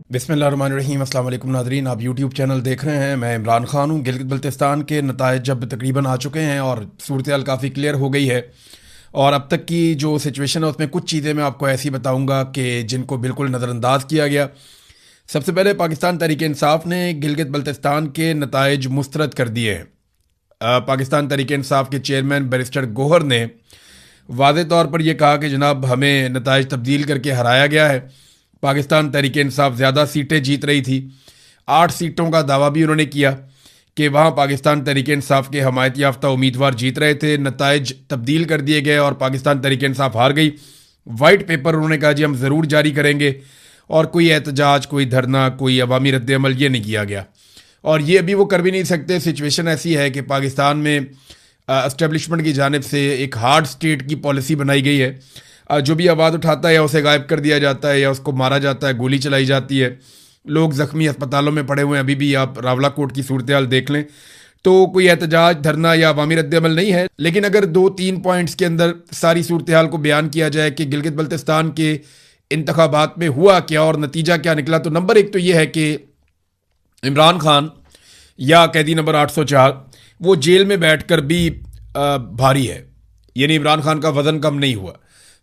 बिस्मिल्लाहिर्रहमानिर्रहीम। अस्सलाम वालेकुम नाज़रीन, आप यूट्यूब चैनल देख रहे हैं। मैं इमरान खान हूँ। गिलगित बल्तिस्तान के नताइज जब तकरीबन आ चुके हैं और सूरत हाल काफ़ी क्लियर हो गई है, और अब तक की जो सिचुएशन है उसमें कुछ चीज़ें मैं आपको ऐसी बताऊँगा कि जिनको बिल्कुल नज़रअंदाज किया गया। सबसे पहले पाकिस्तान तहरीक इंसाफ ने गिलगित बल्तिस्तान के नताइज मुस्तरद कर दिए हैं। पाकिस्तान तहरीक इंसाफ के चेयरमैन बैरिस्टर गोहर ने वाज़े तौर पर यह कहा कि जनाब हमें नताइज तब्दील करके हराया गया है। पाकिस्तान तहरीक इंसाफ ज़्यादा सीटें जीत रही थी। 8 सीटों का दावा भी उन्होंने किया कि वहाँ पाकिस्तान तहरीक इंसाफ के हमायत याफ्ता उम्मीदवार जीत रहे थे। नताइज तब्दील कर दिए गए और पाकिस्तान तहरीक इंसाफ हार गई। वाइट पेपर उन्होंने कहा जी हम ज़रूर जारी करेंगे, और कोई एहतजाज, कोई धरना, कोई अवामी रद्द-ए-अमल ये नहीं किया गया, और ये अभी वो कर भी नहीं सकते। सिचुएशन ऐसी है कि पाकिस्तान में एस्टेब्लिशमेंट की जानिब से एक हार्ड स्टेट की पॉलिसी बनाई गई है। जो भी आवाज़ उठाता है या उसे गायब कर दिया जाता है या उसको मारा जाता है, गोली चलाई जाती है। लोग ज़ख्मी अस्पतालों में पड़े हुए हैं, अभी भी आप रावलाकोट की सूरत हाल देख लें। तो कोई एहतजाज, धरना या अवामी रद्द-ए-अमल नहीं है। लेकिन अगर 2-3 पॉइंट्स के अंदर सारी सूरत हाल को बयान किया जाए कि गिलगित बल्तिस्तान के इंतखाबात में हुआ क्या और नतीजा क्या निकला, तो नंबर 1 तो ये है कि इमरान खान या कैदी नंबर 804 वो जेल में बैठकर भी भारी है, यानी इमरान खान का वज़न कम नहीं हुआ।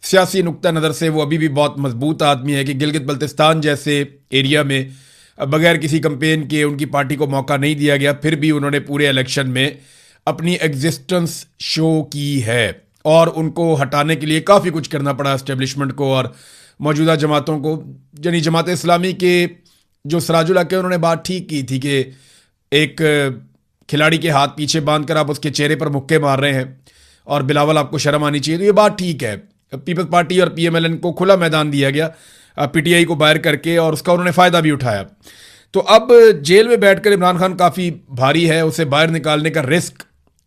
सियासी नुक्ता नज़र से वो अभी भी बहुत मजबूत आदमी है कि गिलगित बल्तिस्तान जैसे एरिया में बगैर किसी कंपेन के उनकी पार्टी को मौका नहीं दिया गया, फिर भी उन्होंने पूरे इलेक्शन में अपनी एग्जिस्टेंस शो की है, और उनको हटाने के लिए काफ़ी कुछ करना पड़ा एस्टेब्लिशमेंट को और मौजूदा जमातों को। यानी जमात इस्लामी के जो सराजुल हक है उन्होंने बात ठीक की थी कि एक खिलाड़ी के हाथ पीछे बांध कर आप उसके चेहरे पर मुक्के मार रहे हैं और बिलावल आपको शर्म आनी चाहिए। तो ये बात ठीक है। पीपल्स पार्टी और पीएमएलएन को खुला मैदान दिया गया पीटीआई को बाहर करके, और उसका उन्होंने फ़ायदा भी उठाया। तो अब जेल में बैठकर इमरान खान काफ़ी भारी है। उसे बाहर निकालने का रिस्क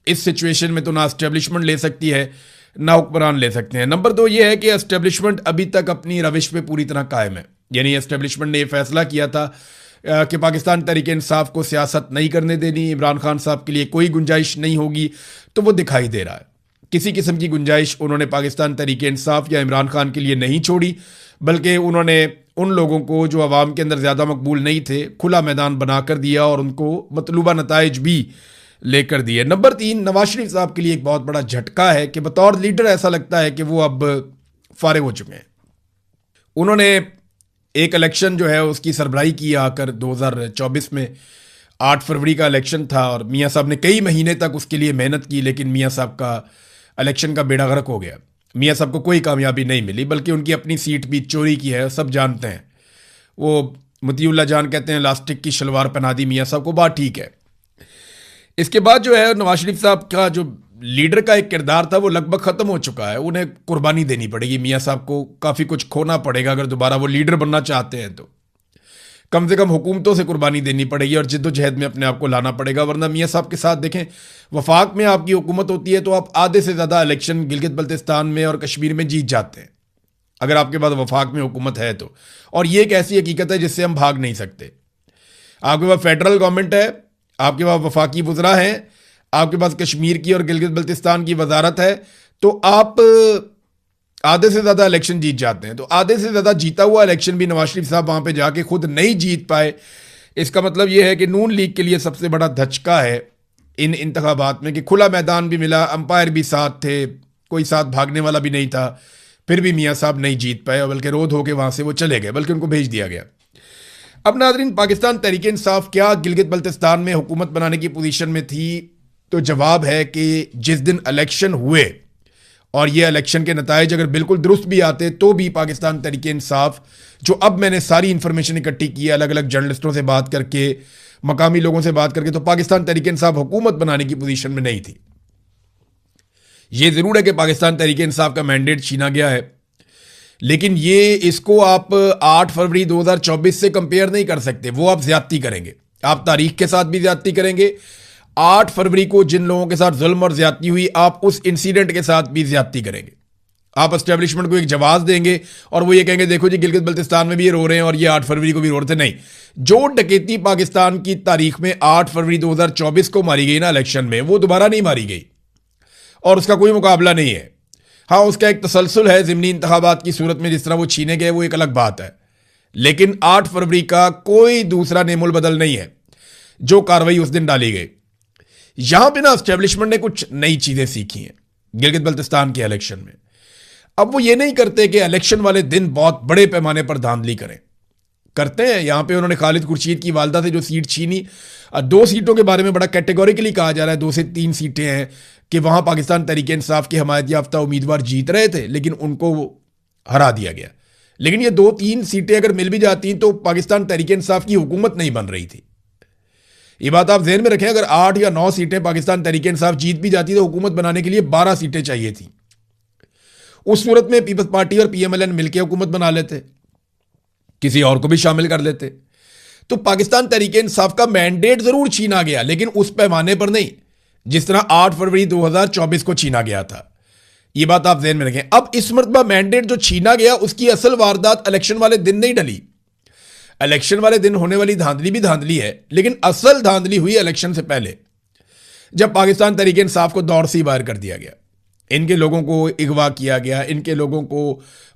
इस सिचुएशन में तो ना एस्टेब्लिशमेंट ले सकती है ना हुक्मरान ले सकते हैं। नंबर 2 ये है कि एस्टेब्लिशमेंट अभी तक अपनी रविश पे पूरी तरह कायम है। यानी एस्टेब्लिशमेंट ने यह फैसला किया था कि पाकिस्तान तहरीक इंसाफ को सियासत नहीं करने देनी, इमरान खान साहब के लिए कोई गुंजाइश नहीं होगी। तो वो दिखाई दे रहा है किसी किस्म की गुंजाइश उन्होंने पाकिस्तान तहरीक इंसाफ या इमरान खान के लिए नहीं छोड़ी, बल्कि उन्होंने उन लोगों को जो अवाम के अंदर ज़्यादा मकबूल नहीं थे खुला मैदान बना कर दिया और उनको मतलूबा नताइज भी लेकर दिए। नंबर 3, नवाज शरीफ साहब के लिए एक बहुत बड़ा झटका है कि बतौर लीडर ऐसा लगता है कि वो अब फारिग हो चुके हैं। उन्होंने एक इलेक्शन जो है उसकी सरबराही की आकर 2024 में 8 फरवरी का इलेक्शन था, और मियाँ साहब ने कई महीने तक उसके लिए मेहनत की, लेकिन मियाँ साहब का इलेक्शन का बेड़ा गर्क हो गया। मियाँ साहब को कोई कामयाबी नहीं मिली, बल्कि उनकी अपनी सीट भी चोरी की है, सब जानते हैं। वो मतीउल्लाह जान कहते हैं लास्टिक की शलवार पहना दी मियाँ साहब को, बात ठीक है। इसके बाद जो है नवाज शरीफ साहब का जो लीडर का एक किरदार था वो लगभग ख़त्म हो चुका है। उन्हें कुर्बानी देनी पड़ेगी, मियाँ साहब को काफ़ी कुछ खोना पड़ेगा अगर दोबारा वो लीडर बनना चाहते हैं। तो कम से कम हुकूमतों से कुर्बानी देनी पड़ेगी और जिद्दोजहद में अपने आप को लाना पड़ेगा, वरना मियाँ साहब के साथ देखें, वफाक में आपकी हुकूमत होती है तो आप आधे से ज़्यादा इलेक्शन गिलगित बल्तिस्तान में और कश्मीर में जीत जाते हैं अगर आपके पास वफाक में हुकूमत है तो। और ये एक ऐसी हकीकत है जिससे हम भाग नहीं सकते। आपके पास फेडरल गवर्नमेंट है, आपके पास वफाकी वज़रा हैं, आपके पास कश्मीर की और गिलगित बल्तिस्तान की वजारत है, तो आप आधे से ज़्यादा इलेक्शन जीत जाते हैं। तो आधे से ज़्यादा जीता हुआ इलेक्शन भी नवाज शरीफ साहब वहाँ पे जाके खुद नहीं जीत पाए। इसका मतलब ये है कि नून लीग के लिए सबसे बड़ा धचका है इन इंतखाबात में कि खुला मैदान भी मिला, अंपायर भी साथ थे, कोई साथ भागने वाला भी नहीं था, फिर भी मियाँ साहब नहीं जीत पाए, बल्कि रोध होकर वहाँ से वो चले गए, बल्कि उनको भेज दिया गया। अब नाज़रीन, पाकिस्तान तहरीक इंसाफ क्या गिलगित बल्तिस्तान में हुकूमत बनाने की पोजीशन में थी? तो जवाब है कि जिस दिन इलेक्शन हुए और ये इलेक्शन के नताइज अगर बिल्कुल दुरुस्त भी आते तो भी पाकिस्तान तहरीक इंसाफ, जो अब मैंने सारी इंफॉर्मेशन इकट्ठी की है अलग अलग जर्नलिस्टों से बात करके, मकामी लोगों से बात करके, तो पाकिस्तान तहरीक इंसाफ हुकूमत बनाने की पोजीशन में नहीं थी। ये ज़रूर है कि पाकिस्तान तहरीक इंसाफ का मैंडेट छीना गया है, लेकिन ये इसको आप 8 फरवरी 2024 से कंपेयर नहीं कर सकते। वो आप ज्यादती करेंगे, आप तारीख के साथ भी ज्यादती करेंगे। 8 फरवरी को जिन लोगों के साथ जुल्म और ज्यादती हुई, आप उस इंसिडेंट के साथ भी ज्यादती करेंगे। आप एस्टेब्लिशमेंट को एक जवाब देंगे और वो ये कहेंगे देखो जी गिलगित बल्तिस्तान में भी ये रो रहे हैं और ये 8 फरवरी को भी रो रहे थे। नहीं, जो डकैती पाकिस्तान की तारीख में 8 फरवरी 2024 को मारी गई ना इलेक्शन में, वो दोबारा नहीं मारी गई और उसका कोई मुकाबला नहीं है। हाँ, उसका एक तसलसल है ज़िमनी इंतखाबात की सूरत में, जिस तरह वो छीने गए वो एक अलग बात है, लेकिन 8 फरवरी का कोई दूसरा नेमुल बदल नहीं है जो कार्रवाई उस दिन डाली गई। यहां पे ना एस्टेब्लिशमेंट ने कुछ नई चीजें सीखी हैं गिलगित बल्तिस्तान के इलेक्शन में। अब वो ये नहीं करते कि इलेक्शन वाले दिन बहुत बड़े पैमाने पर धांधली करें, करते हैं। यहां पे उन्होंने खालिद खुर्शीद की वालदा से जो सीट छीनी, 2 सीटों के बारे में बड़ा कैटेगोरिकली कहा जा रहा है, 2 से 3 सीटें हैं कि वहां पाकिस्तान तहरीक इंसाफ के हमायत याफ्ता उम्मीदवार जीत रहे थे लेकिन उनको हरा दिया गया। लेकिन ये 2-3 सीटें अगर मिल भी जाती तो पाकिस्तान तहरीक इंसाफ की हुकूमत नहीं बन रही थी। ये बात आप जहन में रखें, अगर 8 या 9 सीटें पाकिस्तान तहरीक इंसाफ जीत भी जाती तो हुकूमत बनाने के लिए 12 सीटें चाहिए थी। उस सूरत में पीपल्स पार्टी और पीएमएलएन मिलकर हुकूमत बना लेते, किसी और को भी शामिल कर लेते। तो पाकिस्तान तहरीक इंसाफ का मैंडेट जरूर छीना गया लेकिन उस पैमाने पर नहीं जिस तरह 8 फरवरी 2024 को छीना गया था। यह बात आप ज़हन में रखें। अब इस मरतबा मैंडेट जो छीना गया उसकी असल वारदात इलेक्शन वाले दिन नहीं डली। इलेक्शन वाले दिन होने वाली धांधली भी धांधली है लेकिन असल धांधली हुई इलेक्शन से पहले, जब पाकिस्तान तहरीक इंसाफ को दौर से बाहर कर दिया गया। इनके लोगों को अगवा किया गया, इनके लोगों को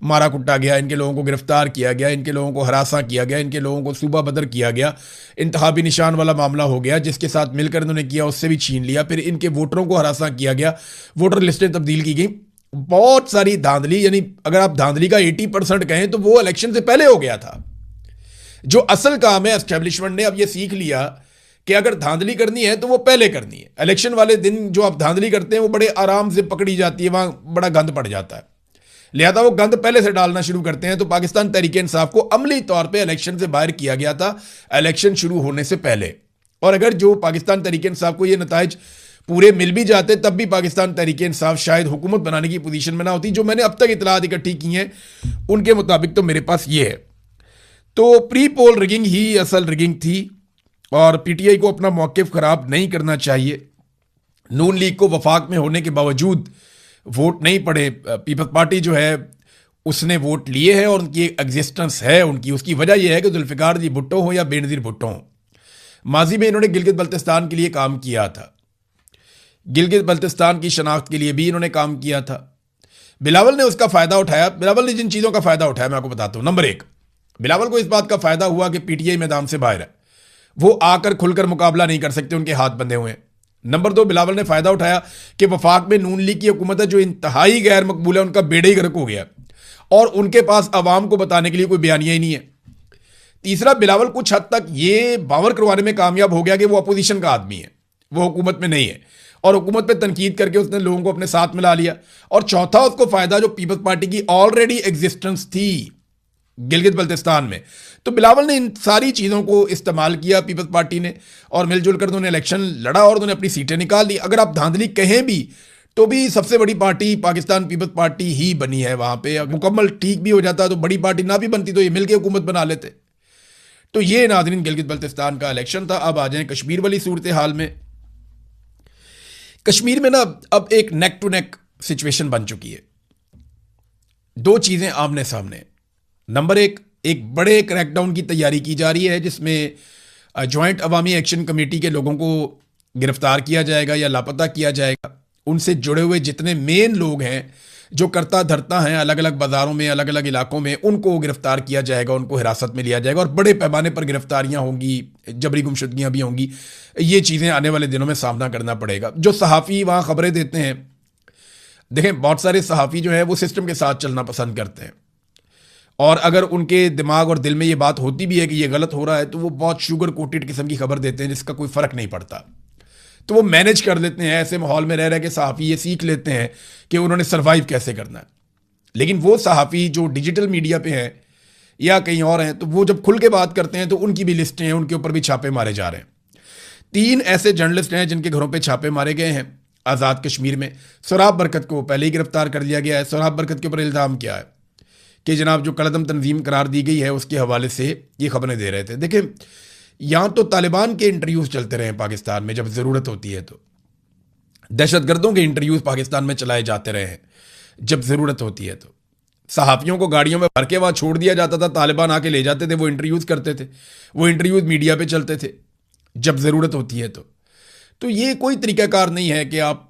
मारा कुटा गया, इनके लोगों को गिरफ्तार किया गया, इनके लोगों को हरासा किया गया, इनके लोगों को सूबा बदर किया गया, इंतहाबी निशान वाला मामला हो गया, जिसके साथ मिलकर इन्होंने किया उससे भी छीन लिया, फिर इनके वोटरों को हरासा किया गया, वोटर लिस्टें तब्दील की गई, बहुत सारी धांधली। यानी अगर आप धांधली का 80% कहें तो वो इलेक्शन से पहले हो गया था। जो असल काम है एस्टेब्लिशमेंट ने अब ये सीख लिया कि अगर धांधली करनी है तो वो पहले करनी है। इलेक्शन वाले दिन जो आप धांधली करते हैं वो बड़े आराम से पकड़ी जाती है, वहां बड़ा गंद पड़ जाता है, लिहाजा वो गंद पहले से डालना शुरू करते हैं। तो पाकिस्तान तहरीक इंसाफ को अमली तौर पे इलेक्शन से बाहर किया गया था इलेक्शन शुरू होने से पहले। और अगर जो पाकिस्तान तहरीक इंसाफ को ये नताइज पूरे मिल भी जाते तब भी पाकिस्तान तहरीक इंसाफ शायद हुकूमत बनाने की पोजीशन में ना होती। जो मैंने अब तक इतलात इकट्ठी की हैं उनके मुताबिक तो मेरे पास ये है। तो प्री पोल रिगिंग ही असल रिगिंग थी और पीटीआई को अपना मौक़िफ़ खराब नहीं करना चाहिए। नून लीग को वफाक में होने के बावजूद वोट नहीं पड़े। पीपल्स पार्टी जो है उसने वोट लिए हैं और उनकी एग्जिस्टेंस है उनकी। उसकी वजह यह है कि जुल्फ़िकार जी भुट्टो हो या बेनज़ीर भुट्टो हो, माजी में इन्होंने गिलगित बल्तिस्तान के लिए काम किया था, गिलगित बल्तिस्तान की शनाख्त के लिए भी इन्होंने काम किया था। बिलावल ने उसका फ़ायदा उठाया। बिलावल ने जिन चीज़ों का फ़ायदा उठाया मैं आपको बताता हूँ। नंबर 1, बिलावल को इस बात का फ़ायदा हुआ कि पीटीआई मैदान से बाहर है, वो आकर खुलकर मुकाबला नहीं कर सकते, उनके हाथ बंधे हुए हैं। नंबर 2, बिलावल ने फ़ायदा उठाया कि वफाक में नून लीग की हुकूमत है जो इंतहाई गैर मकबूल है, उनका बेड़े ही गर्क हो गया और उनके पास अवाम को बताने के लिए कोई बयानिया ही नहीं है। तीसरा, बिलावल कुछ हद तक ये बावर करवाने में कामयाब हो गया कि वो अपोजिशन का आदमी है, वो हुकूमत में नहीं है और हुकूमत पे तनकीद करके उसने लोगों को अपने साथ मिला लिया। और चौथा, उसको फ़ायदा जो पीपल्स पार्टी की ऑलरेडी एग्जिस्टेंस थी गिलगित बल्तिस्तान में। तो बिलावल ने इन सारी चीज़ों को इस्तेमाल किया पीपल्स पार्टी ने और मिलजुल कर उन्होंने इलेक्शन लड़ा और उन्होंने अपनी सीटें निकाल ली। अगर आप धांधली कहें भी तो भी सबसे बड़ी पार्टी पाकिस्तान पीपल्स पार्टी ही बनी है वहाँ पे। मुकम्मल ठीक भी हो जाता तो बड़ी पार्टी ना भी बनती तो ये मिलकर हुकूमत बना लेते। तो ये नाज़रीन गिलगित बल्तिस्तान का इलेक्शन था। अब आ जाएं कश्मीर वाली सूरत हाल में। कश्मीर में ना अब एक नेक टू नेक सिचुएशन बन चुकी है। 2 चीज़ें आमने सामने। नंबर 1, एक बड़े क्रैकडाउन की तैयारी की जा रही है जिसमें जॉइंट अवामी एक्शन कमेटी के लोगों को गिरफ्तार किया जाएगा या लापता किया जाएगा। उनसे जुड़े हुए जितने मेन लोग हैं जो करता धरता हैं अलग अलग बाज़ारों में अलग अलग इलाकों में, उनको गिरफ्तार किया जाएगा, उनको हिरासत में लिया जाएगा और बड़े पैमाने पर गिरफ्तारियां होंगी, जबरी गुमशुदगियां भी होंगी। ये चीज़ें आने वाले दिनों में सामना करना पड़ेगा। जो सहाफ़ी वहाँ खबरें देते हैं, देखें बहुत सारे सहाफ़ी जो हैं वो सिस्टम के साथ चलना पसंद करते हैं और अगर उनके दिमाग और दिल में ये बात होती भी है कि ये गलत हो रहा है तो वो बहुत शुगर कोटेड किस्म की खबर देते हैं जिसका कोई फ़र्क नहीं पड़ता। तो वो मैनेज कर लेते हैं। ऐसे माहौल में रह रहे के सहाफ़ी ये सीख लेते हैं कि उन्होंने सर्वाइव कैसे करना है। लेकिन वो सहाफ़ी जो डिजिटल मीडिया पे हैं या कहीं और हैं तो वो जब खुल के बात करते हैं तो उनकी भी लिस्टें हैं, उनके ऊपर भी छापे मारे जा रहे हैं। 3 ऐसे जर्नलिस्ट हैं जिनके घरों पर छापे मारे गए हैं आज़ाद कश्मीर में। सोराब बरकत को पहले ही गिरफ्तार कर लिया गया है। सोराब बरकत के ऊपर इल्ज़ाम क्या है कि जनाब जो कलदम तंजीम करार दी गई है उसके हवाले से ये खबरें दे रहे थे। देखें यहाँ तो तालिबान के इंटरव्यूज़ चलते रहे पाकिस्तान में जब ज़रूरत होती है, तो दहशतगर्दों के इंटरव्यूज़ पाकिस्तान में चलाए जाते रहे हैं जब ज़रूरत होती है। तो सहाफ़ियों को गाड़ियों में भर के वहाँ छोड़ दिया जाता था, तालिबान आके ले जाते थे, वो इंटरव्यूज़ करते थे, वो इंटरव्यूज़ मीडिया पे चलते थे जब ज़रूरत होती है। तो ये कोई तरीक़ाकार नहीं है कि आप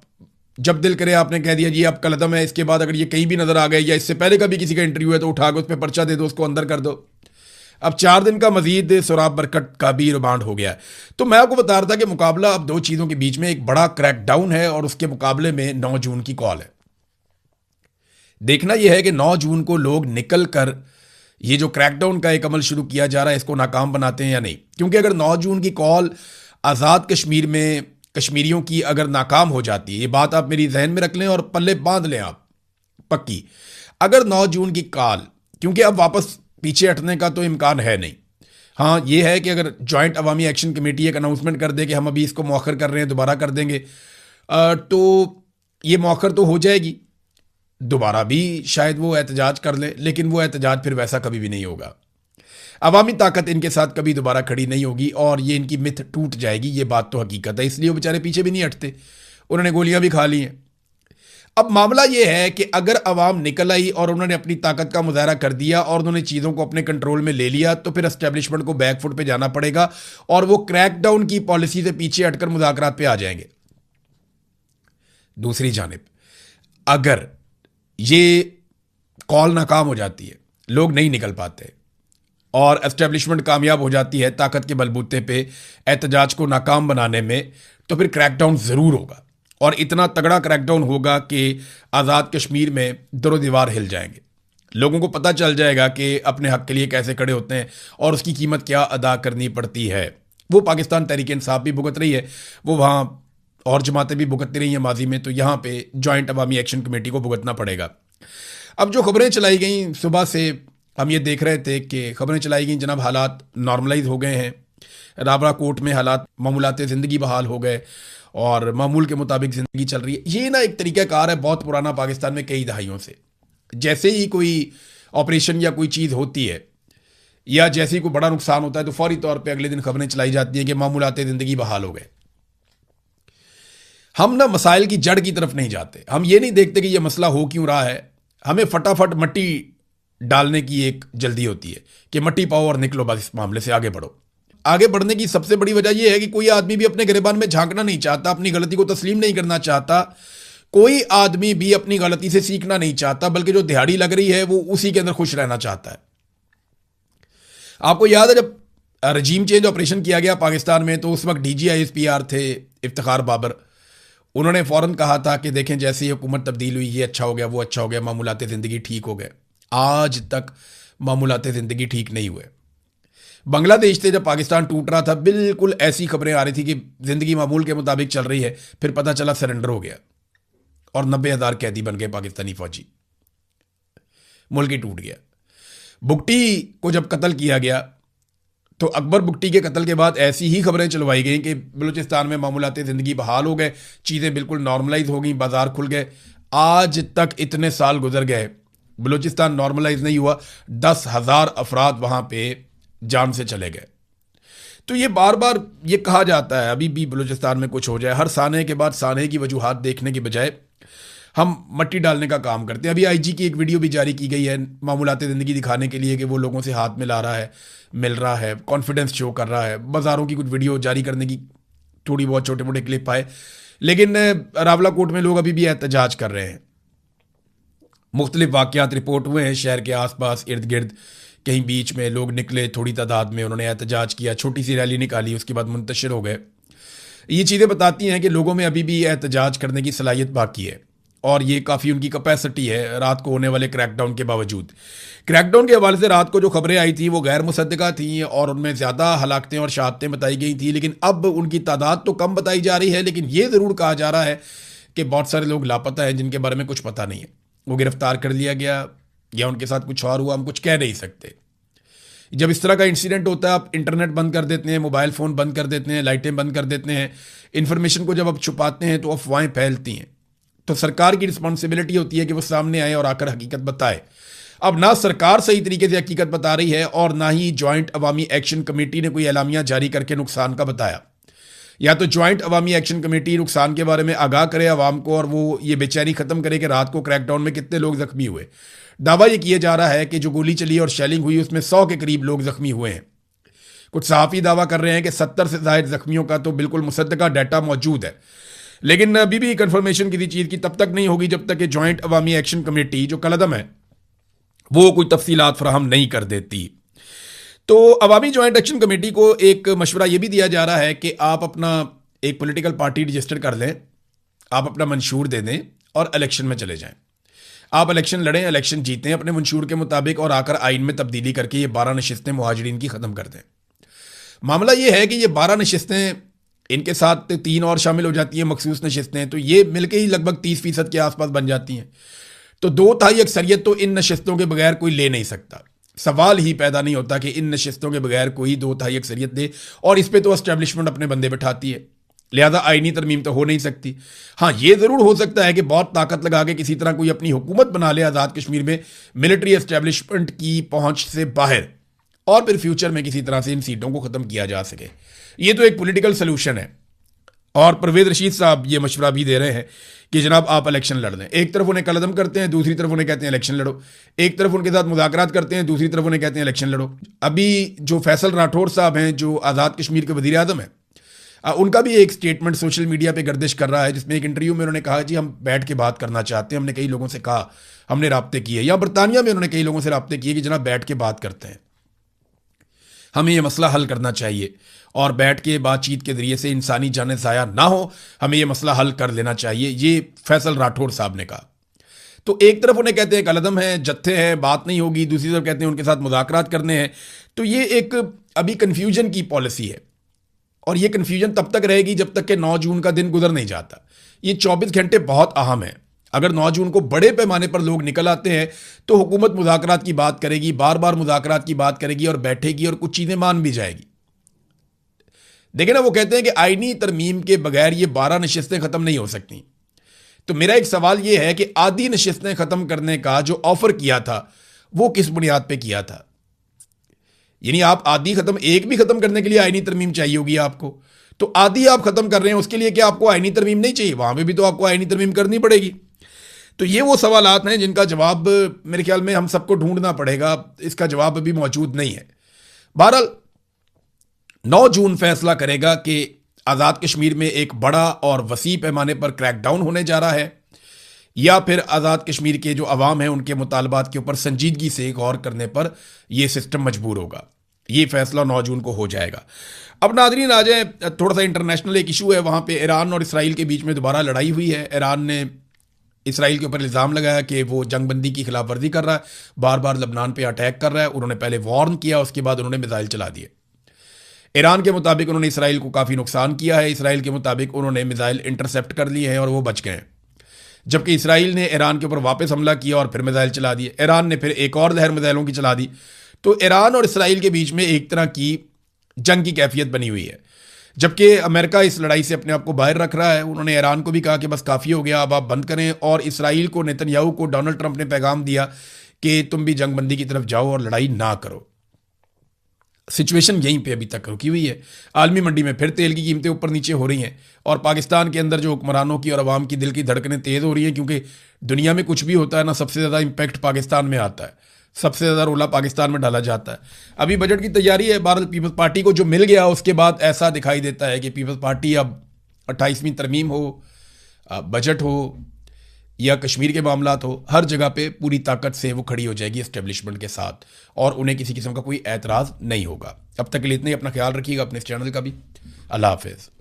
जब दिल करे आपने कह दिया जी आप कलदम है, इसके बाद अगर ये कहीं भी नज़र आ गए या इससे पहले कभी किसी का इंटरव्यू है तो उठा के उस पर पर्चा दे दो, उसको अंदर कर दो। अब 4 दिन का मजीद सोराब बरकत का भी रिमांड हो गया है। तो मैं आपको बता रहा था कि मुकाबला अब दो चीज़ों के बीच में, एक बड़ा क्रैकडाउन है और उसके मुकाबले में 9 जून की कॉल है। देखना यह है कि 9 जून को लोग निकल कर ये जो क्रैकडाउन का एक अमल शुरू किया जा रहा है इसको नाकाम बनाते हैं या नहीं। क्योंकि अगर 9 जून की कॉल आज़ाद कश्मीर में कश्मीरियों की अगर नाकाम हो जाती है, ये बात आप मेरी जहन में रख लें और पल्ले बांध लें आप पक्की, अगर 9 जून की कॉल, क्योंकि अब वापस पीछे हटने का तो इम्कान है नहीं। हाँ ये है कि अगर जॉइंट अवामी एक्शन कमेटी एक अनाउंसमेंट कर दे कि हम अभी इसको मौखर कर रहे हैं, दोबारा कर देंगे, तो ये मौखर तो हो जाएगी, दोबारा भी शायद वो एहतजाज कर ले, लेकिन वो एहतजाज फिर वैसा कभी भी नहीं होगा। अवामी ताकत इनके साथ कभी दोबारा खड़ी नहीं होगी और ये इनकी मिथ टूट जाएगी, ये बात तो हकीकत है। इसलिए वो बेचारे पीछे भी नहीं हटते, उन्होंने गोलियां भी खा ली हैं। अब मामला ये है कि अगर अवाम निकल आई और उन्होंने अपनी ताकत का मुजाहरा कर दिया और उन्होंने चीज़ों को अपने कंट्रोल में ले लिया, तो फिर एस्टेब्लिशमेंट को बैकफुट पे जाना पड़ेगा और वो क्रैकडाउन की पॉलिसी से पीछे हटकर मुज़ाकरात पे आ जाएंगे। दूसरी जानिब अगर ये कॉल नाकाम हो जाती है, लोग नहीं निकल पाते और एस्टेब्लिशमेंट कामयाब हो जाती है ताकत के बलबूते पे एहतजाज को नाकाम बनाने में, तो फिर क्रैकडाउन ज़रूर होगा और इतना तगड़ा क्रैकडाउन होगा कि आज़ाद कश्मीर में दरो दीवार हिल जाएंगे। लोगों को पता चल जाएगा कि अपने हक के लिए कैसे खड़े होते हैं और उसकी कीमत क्या अदा करनी पड़ती है। वो पाकिस्तान तहरीक इंसाफ भी भुगत रही है, वो वहाँ और जमातें भी भुगतती रही हैं माजी में, तो यहाँ पे जॉइंट अवामी एक्शन कमेटी को भुगतना पड़ेगा। अब जो खबरें चलाई गई सुबह से, हम ये देख रहे थे कि खबरें चलाई गई जनाब हालात नॉर्मलाइज हो गए हैं, राबरा कोर्ट में हालात मामूलात ज़िंदगी बहाल हो गए और मामूल के मुताबिक ज़िंदगी चल रही है। ये ना एक तरीक़ाकार है बहुत पुराना पाकिस्तान में कई दहाइयों से। जैसे ही कोई ऑपरेशन या कोई चीज़ होती है या जैसे ही कोई बड़ा नुकसान होता है तो फौरी तौर पे अगले दिन खबरें चलाई जाती हैं कि मामूलात ज़िंदगी बहाल हो गए। हम ना मसाइल की जड़ की तरफ नहीं जाते, हम ये नहीं देखते कि ये मसला हो क्यों रहा है, हमें फटाफट मट्टी डालने की एक जल्दी होती है कि मट्टी पाओ और निकलो, बस इस मामले से आगे बढ़ो। आगे बढ़ने की सबसे बड़ी वजह यह है कि कोई आदमी भी अपने गिरेबान में झांकना नहीं चाहता, अपनी गलती को तस्लीम नहीं करना चाहता, कोई आदमी भी अपनी गलती से सीखना नहीं चाहता, बल्कि जो दिहाड़ी लग रही है वो उसी के अंदर खुश रहना चाहता है। आपको याद है जब रजीम चेंज ऑपरेशन किया गया पाकिस्तान में, तो उस वक्त DGISPR थे इफ्तिखार बाबर, उन्होंने फ़ौरन कहा था कि देखें जैसे ही हुकूमत तब्दील हुई, ये अच्छा हो गया, वो अच्छा हो गया, मामूलात ज़िंदगी ठीक हो गए। आज तक मामूलात ज़िंदगी ठीक नहीं हुए। बांग्लादेश से जब पाकिस्तान टूट रहा था, बिल्कुल ऐसी खबरें आ रही थी कि ज़िंदगी मामूल के मुताबिक चल रही है, फिर पता चला सरेंडर हो गया और 90,000 कैदी बन गए पाकिस्तानी फौजी, मुल्क ही टूट गया। बुगटी को जब कत्ल किया गया तो अकबर बुगटी के कत्ल के बाद ऐसी ही खबरें चलवाई गई कि बलूचिस्तान में मामूलात ज़िंदगी बहाल हो गए, चीज़ें बिल्कुल नॉर्मलाइज हो गई, बाजार खुल गए। आज तक इतने साल गुजर गए, बलूचिस्तान नॉर्मलाइज नहीं हुआ, 10,000 अफराद वहाँ पे जान से चले गए। तो ये बार बार ये कहा जाता है अभी भी बलूचिस्तान में कुछ हो जाए, हर साने के बाद साने की वजूहात देखने की बजाय हम मट्टी डालने का काम करते हैं। अभी IG की एक वीडियो भी जारी की गई है मामूलात ज़िंदगी दिखाने के लिए कि वो लोगों से हाथ मिला रहा है, मिल रहा है, कॉन्फिडेंस शो कर रहा है। बाज़ारों की कुछ वीडियो जारी करने की थोड़ी बहुत छोटे मोटे क्लिप आए, लेकिन रावला कोट में लोग अभी भी एहतजाज कर रहे हैं। मुख्तलिफ वाक़यात रिपोर्ट हुए हैं शहर के आसपास इर्द गिर्द, कहीं बीच में लोग निकले थोड़ी तादाद में, उन्होंने एहतजाज किया, छोटी सी रैली निकाली, उसके बाद मुंतशिर हो गए। ये चीज़ें बताती हैं कि लोगों में अभी भी एहतजाज करने की सलाहियत बाकी है और ये काफ़ी उनकी कैपेसिटी है रात को होने वाले क्रैकडाउन के बावजूद। क्रैकडाउन के हवाले से रात को जो खबरें आई थी वो गैर मुसद्दका थी और उनमें ज़्यादा हलाकतें और शहादतें बताई गई थी, लेकिन अब उनकी तादाद तो कम बताई जा रही है, लेकिन ये ज़रूर कहा जा रहा है कि बहुत सारे लोग लापता हैं जिनके बारे में कुछ पता नहीं है, वो गिरफ्तार कर लिया गया या उनके साथ कुछ और हुआ, हम कुछ कह नहीं सकते। जब इस तरह का इंसिडेंट होता है आप इंटरनेट बंद कर देते हैं, मोबाइल फ़ोन बंद कर देते हैं, लाइटें बंद कर देते हैं, इन्फॉर्मेशन को जब आप छुपाते हैं तो अफवाहें फैलती हैं। तो सरकार की रिस्पॉन्सिबिलिटी होती है कि वो सामने आए और आकर हकीकत बताए। अब ना सरकार सही तरीके से हकीकत बता रही है और ना ही जॉइंट अवामी एक्शन कमेटी ने कोई एलामिया जारी करके नुकसान का बताया। या तो जॉइंट अवामी एक्शन कमेटी नुकसान के बारे में आगाह करे आवाम को और वो ये बेचैनी ख़त्म करे कि रात को क्रैकडाउन में कितने लोग ज़ख्मी हुए। दावा ये किया जा रहा है कि जो गोली चली और शेलिंग हुई उसमें 100 के करीब लोग ज़ख्मी हुए हैं। कुछ सहाफ़ी दावा कर रहे हैं कि 70 से ज़ायद ज़ख्मियों का तो बिल्कुल मुसद्दका डाटा मौजूद है, लेकिन अभी भी कंफर्मेशन किसी चीज़ की तब तक नहीं होगी जब तक कि जॉइंट अवामी एक्शन कमेटी जो कलअदम है वो कोई तफसीलात फराहम नहीं कर देती। तो अवामी ज्वाइंट एक्शन कमेटी को एक मशवरा ये भी दिया जा रहा है कि आप अपना एक पॉलिटिकल पार्टी रजिस्टर कर लें, आप अपना मंशूर दे दें और इलेक्शन में चले जाएं। आप इलेक्शन लड़ें, इलेक्शन जीतें अपने मंशूर के मुताबिक और आकर आइन में तब्दीली करके ये 12 नशिस्तें मुहाजिरीन की ख़त्म कर दें। मामला ये है कि ये 12 नशिस्तें, इनके साथ 3 और शामिल हो जाती हैं मखसूस नशिस्तें, तो ये मिलके ही लगभग 30% के आसपास बन जाती हैं। तो 2/3 अक्सरियत तो इन नशिस्तों के बगैर कोई ले नहीं सकता। सवाल ही पैदा नहीं होता कि इन नशिस्तों के बगैर कोई 2/3 अक्सरियत दे, और इस पर तो एस्टेब्लिशमेंट अपने बंदे बैठाती है, लिहाजा आईनी तरमीम तो हो नहीं सकती। हाँ, ये ज़रूर हो सकता है कि बहुत ताकत लगा के किसी तरह कोई अपनी हुकूमत बना ले आज़ाद कश्मीर में मिलिट्री एस्टेब्लिशमेंट की पहुंच से बाहर, और फिर फ्यूचर में किसी तरह से इन सीटों को ख़त्म किया जा सके। ये तो एक पॉलिटिकल सोल्यूशन है। और परवेज़ रशीद साहब ये मशवरा भी दे रहे हैं कि जनाब आप इलेक्शन लड़ लें। एक तरफ उन्हें कलदम करते हैं, दूसरी तरफ उन्हें कहते हैं इलेक्शन लड़ो। एक तरफ उनके साथ मुज़ाकरात करते हैं, दूसरी तरफ उन्हें कहते हैं इलेक्शन लड़ो। अभी जो फैसल राठौर साहब हैं, जो आज़ाद कश्मीर के वज़ीर आज़म हैं, उनका भी एक स्टेटमेंट सोशल मीडिया पे गर्दिश कर रहा है, जिसमें एक इंटरव्यू में उन्होंने कहा जी हम बैठ के बात करना चाहते हैं, हमने कई लोगों से कहा, हमने राब्ते किए, या बरतानिया में उन्होंने कई लोगों से राब्ते किए कि जनाब बैठ के बात करते हैं, हमें ये मसला हल करना चाहिए, और बैठ के बातचीत के जरिए से इंसानी जानें ज़ाया ना हो, हमें ये मसला हल कर लेना चाहिए, ये फैसल राठौर साहब ने कहा। तो एक तरफ उन्हें कहते हैं कलदम है, जत्थे हैं, बात नहीं होगी, दूसरी तरफ कहते हैं उनके साथ मुज़ाकरात करने हैं। तो ये एक अभी कन्फ्यूजन की पॉलिसी है, और ये कन्फ्यूजन तब तक रहेगी जब तक कि 9 जून का दिन गुजर नहीं जाता। ये 24 घंटे बहुत अहम है। अगर 9 जून को बड़े पैमाने पर लोग निकल आते हैं तो हुकूमत मुज़ाकरात की बात करेगी, बार बार मुज़ाकरात की बात करेगी और बैठेगी और कुछ चीज़ें मान भी जाएगी। देखिए ना, वो कहते हैं कि आईनी तरमीम के बगैर ये 12 नशिस्तें ख़त्म नहीं हो सकती। तो मेरा एक सवाल ये है कि आधी नशिस्तें ख़त्म करने का जो ऑफ़र किया था वो किस बुनियाद पे किया था? यानी आप आधी ख़त्म, एक भी ख़त्म करने के लिए आईनी तरमीम चाहिए होगी आपको, तो आधी आप ख़त्म कर रहे हैं, उसके लिए क्या आपको आईनी तरमीम नहीं चाहिए? वहाँ पे भी तो आपको आईनी तरमीम करनी पड़ेगी। तो ये वो सवालात हैं जिनका जवाब मेरे ख्याल में हम सबको ढूंढना पड़ेगा, इसका जवाब अभी मौजूद नहीं है। बहरहाल 9 जून फैसला करेगा कि आज़ाद कश्मीर में एक बड़ा और वसी पैमाने पर क्रैकडाउन होने जा रहा है, या फिर आज़ाद कश्मीर के जो अवाम हैं उनके मुतालबात के ऊपर संजीदगी से गौर करने पर यह सिस्टम मजबूर होगा। ये फैसला 9 जून को हो जाएगा। अब नाज़रीन आ जाए, थोड़ा सा इंटरनेशनल एक इशू है, वहाँ पे ईरान और इसराइल के बीच में दोबारा लड़ाई हुई है। ईरान ने इसराइल के ऊपर इल्ज़ाम लगाया कि वो जंगबंदी की खिलाफ वर्जी कर रहा है, बार बार लबनान पे अटैक कर रहा है। उन्होंने पहले वार्न किया, उसके बाद उन्होंने मिसाइल चला दिए। ईरान के मुताबिक उन्होंने इसराइल को काफ़ी नुकसान किया है, इसराइल के मुताबिक उन्होंने मिसाइल इंटरसेप्ट कर लिए हैं और वो बच गए हैं, जबकि इसराइल ने ईरान के ऊपर वापस हमला किया और फिर मिसाइल चला दिए। ईरान ने फिर एक और लहर मिसाइलों की चला दी। तो ईरान और इसराइल के बीच में एक तरह की जंग की कैफियत बनी हुई है, जबकि अमेरिका इस लड़ाई से अपने आप को बाहर रख रहा है। उन्होंने ईरान को भी कहा कि बस काफ़ी हो गया, अब आप बंद करें, और इसराइल को, नेतन्याहू को डोनाल्ड ट्रंप ने पैगाम दिया कि तुम भी जंगबंदी की तरफ जाओ और लड़ाई ना करो। सिचुएशन यहीं पे अभी तक रुकी हुई है। आलमी मंडी में फिर तेल की कीमतें ऊपर नीचे हो रही हैं, और पाकिस्तान के अंदर जो हुक्मरानों की और अवाम की दिल की धड़कनें तेज़ हो रही हैं, क्योंकि दुनिया में कुछ भी होता है ना, सबसे ज़्यादा इम्पैक्ट पाकिस्तान में आता है, सबसे ज़्यादा रोला पाकिस्तान में डाला जाता है। अभी बजट की तैयारी है, भारत पीपल्स पार्टी को जो मिल गया उसके बाद ऐसा दिखाई देता है कि पीपल्स पार्टी अब 28वीं तरमीम हो, बजट हो या कश्मीर के मामलात हो, हर जगह पे पूरी ताकत से वो खड़ी हो जाएगी एस्टेब्लिशमेंट के साथ, और उन्हें किसी किस्म का कोई एतराज़ नहीं होगा। अब तक के लिए इतना ही। अपना ख्याल रखिएगा, अपने इस चैनल का भी। अल्लाह हाफिज़।